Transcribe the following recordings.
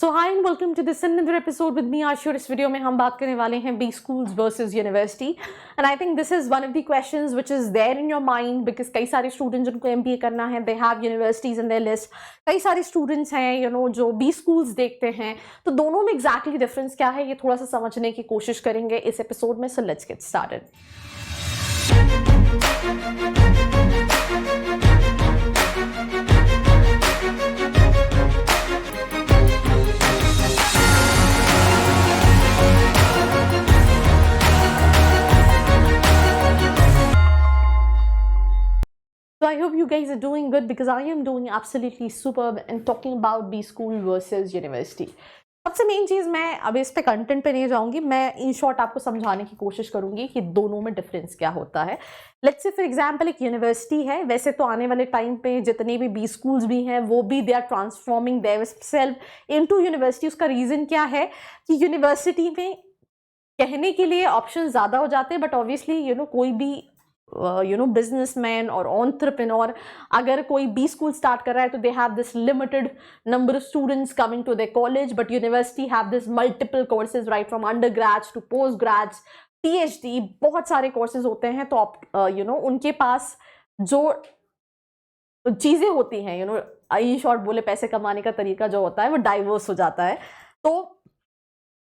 So hi and welcome to this another episode with me Ashu. इस video में हम बात करने वाले हैं B schools versus university and I think this is one of the questions which is there in your mind because कई सारे students जिनको एमबीए करना है they have universities in their list. कई सारे स्टूडेंट्स हैं जो बी स्कूल्स देखते हैं, तो दोनों में एग्जैक्टली डिफरेंस क्या है ये थोड़ा सा समझने की कोशिश करेंगे इस एपिसोड में। So let's get started. So I hope you guys are doing good because I am doing absolutely superb and talking about B school versus university. सबसे मेन चीज़, मैं अब इस पे कंटेंट पे नहीं जाऊंगी, मैं इन शॉर्ट आपको समझाने की कोशिश करूंगी कि दोनों में डिफरेंस क्या होता है। लेट्स से फॉर एग्जांपल एक यूनिवर्सिटी है, वैसे तो आने वाले टाइम पे जितने भी बी स्कूल्स भी हैं वो भी they are transforming their self into university. उसका रीज़न क्या है कि यूनिवर्सिटी में कहने के लिए ऑप्शन ज़्यादा हो जाते हैं, बट ऑब्वियसली कोई भी बिजनेसमैन और एंटरप्रेन्योर अगर कोई बी स्कूल स्टार्ट कर रहा है तो they have this limited number of students coming to their college, but university have this multiple courses right from under grade to post grade PhD, बहुत सारे कोर्सेज होते हैं। तो उनके पास जो चीज़ें होती हैं इन शॉर्ट बोले पैसे कमाने का तरीका जो होता है वो डाइवर्स हो जाता है। तो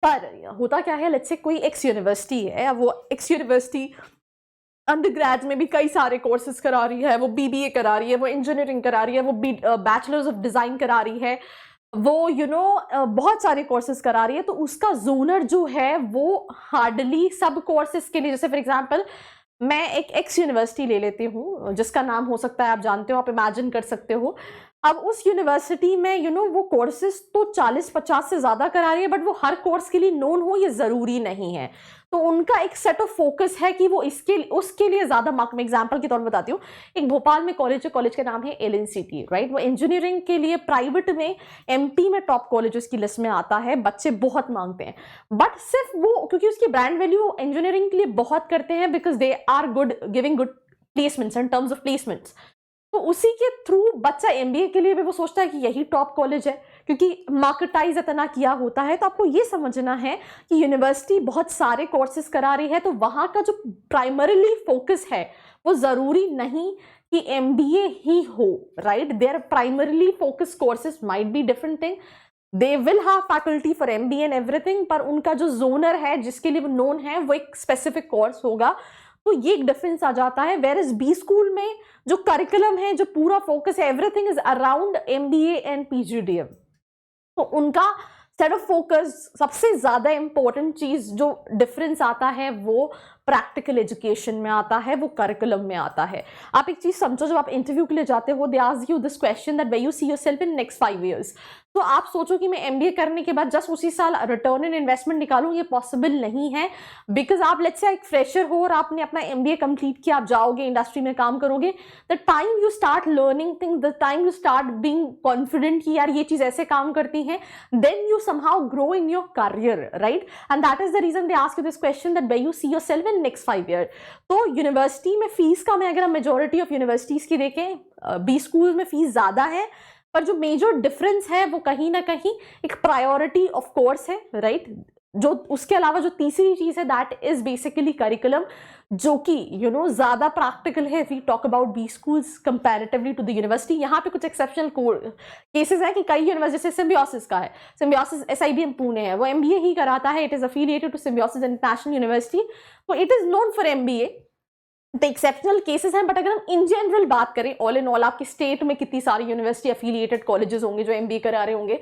पर होता क्या है, लेट्स से कोई एक्स यूनिवर्सिटी है, वो एक्स यूनिवर्सिटी अंडर ग्रेड में भी कई सारे कोर्सेज करा रही है, वो बीबीए करा रही है, वो इंजीनियरिंग करा रही है, वो बैचलर्स ऑफ डिज़ाइन करा रही है, वो बहुत सारे कोर्सेज करा रही है। तो उसका जोनर जो है वो हार्डली सब कोर्सेज के लिए, जैसे फॉर एग्जांपल मैं एक एक्स यूनिवर्सिटी ले लेती हूँ जिसका नाम हो सकता है आप जानते हो, आप इमेजिन कर सकते हो। अब उस यूनिवर्सिटी में वो कोर्सेज तो 40-50 से ज़्यादा करा रही है, बट वो हर कोर्स के लिए नोन हो ये ज़रूरी नहीं है। तो उनका एक सेट ऑफ फोकस है कि वो उसके लिए ज़्यादा मार्क में एग्जाम्पल के तौर पर बताती हूँ। एक भोपाल में कॉलेज है, कॉलेज का नाम है एलएनसीटी, राइट। वो इंजीनियरिंग के लिए प्राइवेट में एमपी में टॉप कॉलेजेस की लिस्ट में आता है, बच्चे बहुत मांगते हैं, बट सिर्फ वो क्योंकि उसकी ब्रांड वैल्यू इंजीनियरिंग के लिए बहुत करते हैं because they are good giving good placements in terms of placements. तो उसी के थ्रू बच्चा एमबीए के लिए भी वो सोचता है कि यही टॉप कॉलेज है क्योंकि मार्केटाइज इतना किया होता है। तो आपको ये समझना है कि यूनिवर्सिटी बहुत सारे कोर्सेज करा रही है, तो वहाँ का जो प्राइमरीली फोकस है वो ज़रूरी नहीं कि एमबीए ही हो, right. Their primarily focus courses might be different thing, they will have faculty for MBA and everything, पर उनका जो जोनर है जिसके लिए वो नोन है वो एक स्पेसिफिक कोर्स होगा। तो ये एक डिफरेंस आ जाता है। वेयर इज बी स्कूल में जो करिकुलम है, जो पूरा फोकस है, everything is around MBA and PGDM. तो उनका सेट ऑफ फोकस, सबसे ज्यादा इंपॉर्टेंट चीज जो डिफरेंस आता है वो प्रैक्टिकल एजुकेशन में आता है, वो करिकुलम में आता है। आप एक चीज समझो, जब आप इंटरव्यू के लिए जाते हो they ask you this question that where you see yourself in next 5 years। तो आप सोचो कि मैं एमबीए करने के बाद जस्ट उसी साल रिटर्न इन इन्वेस्टमेंट निकालूं, ये पॉसिबल नहीं है बिकॉज आप लेट्स से एक फ्रेशर हो और आपने अपना एमबीए कंप्लीट किया, आप जाओगे इंडस्ट्री में काम करोगे, the time you start learning thing, the time you start being confident कि यार ये चीज ऐसे काम करती है, then you somehow grow in your career, right. And that is the reason they ask you this question that where you see yourself in next 5 years। तो university में फीस का मैं अगर हम मेजोरिटी ऑफ यूनिवर्सिटीज की देखें, B school में fees ज्यादा है, पर जो मेजर डिफरेंस है वो कहीं ना कहीं एक प्रायोरिटी ऑफ कोर्स है, राइट। जो उसके अलावा जो तीसरी चीज है दैट इज बेसिकली करिकुलम, जो कि ज्यादा प्रैक्टिकल है। We talk about B schools comparatively to the university. यहाँ पे कुछ एक्सेप्शनल केसेस हैं कि कई यूनिवर्सिटी, जैसे सिम्बियोसिस का है, सिम्बियोसिस एसआईबीएम पुणे है, वो एमबीए ही कराता है, it is affiliated to Symbiosis International University, तो it is known for MBA. The exceptional cases हैं, बट अगर हम इन जनरल बात करें, ऑल इन ऑल आपकी स्टेट में कितनी सारी यूनिवर्सिटी अफिलिएटेड कॉलेजेस होंगे जो एमबीए करा रहे होंगे,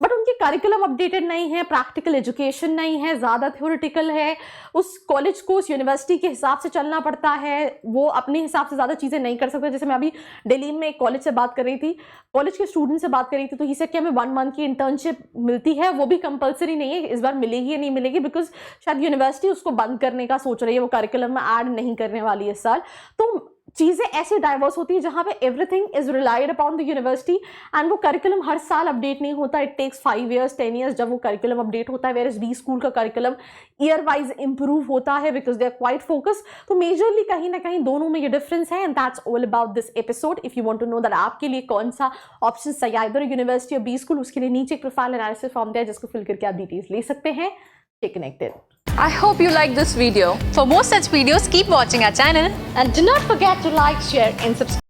बट उनके करिकुलम अपडेटेड नहीं है, प्रैक्टिकल एजुकेशन नहीं है, ज़्यादा थ्योरेटिकल है, उस कॉलेज को उस यूनिवर्सिटी के हिसाब से चलना पड़ता है, वो अपने हिसाब से ज़्यादा चीज़ें नहीं कर सकते। जैसे मैं अभी दिल्ली में एक कॉलेज से बात कर रही थी, कॉलेज के स्टूडेंट से बात कर रही थी, तो ही से कि हमें 1 month की इंटर्नशिप मिलती है, वो भी कंपलसरी नहीं है, इस बार मिलेगी या नहीं मिलेगी बिकॉज शायद यूनिवर्सिटी उसको बंद करने का सोच रही है, वो करिकुलम में ऐड नहीं करने वाली है इस साल। तो चीज़ें ऐसी डाइवर्स होती है जहाँ पे everything is relied upon the university and वो करिकुलम हर साल अपडेट नहीं होता. इट टेक्स 5 years 10 years जब वो करिकुलम अपडेट होता है. वेयर इज बी स्कूल का करिकुलम ईयर वाइज इंप्रूव होता है because they are quite focus. तो मेजरली कहीं ना कहीं दोनों में ये डिफरेंस है and that's all about this episode. If you want to know that आपके लिए कौन सा ऑप्शन सही है, इधर यूनिवर्सिटी और बी स्कूल, उसके लिए नीचे एक प्रोफाइल एनालिसिस फॉर्म दिया है जिसको फिल करके आप डिटेल्स ले सकते हैं. Stay connected. I hope you like this video. For more such videos, keep watching our channel. And do not forget to like, share and subscribe.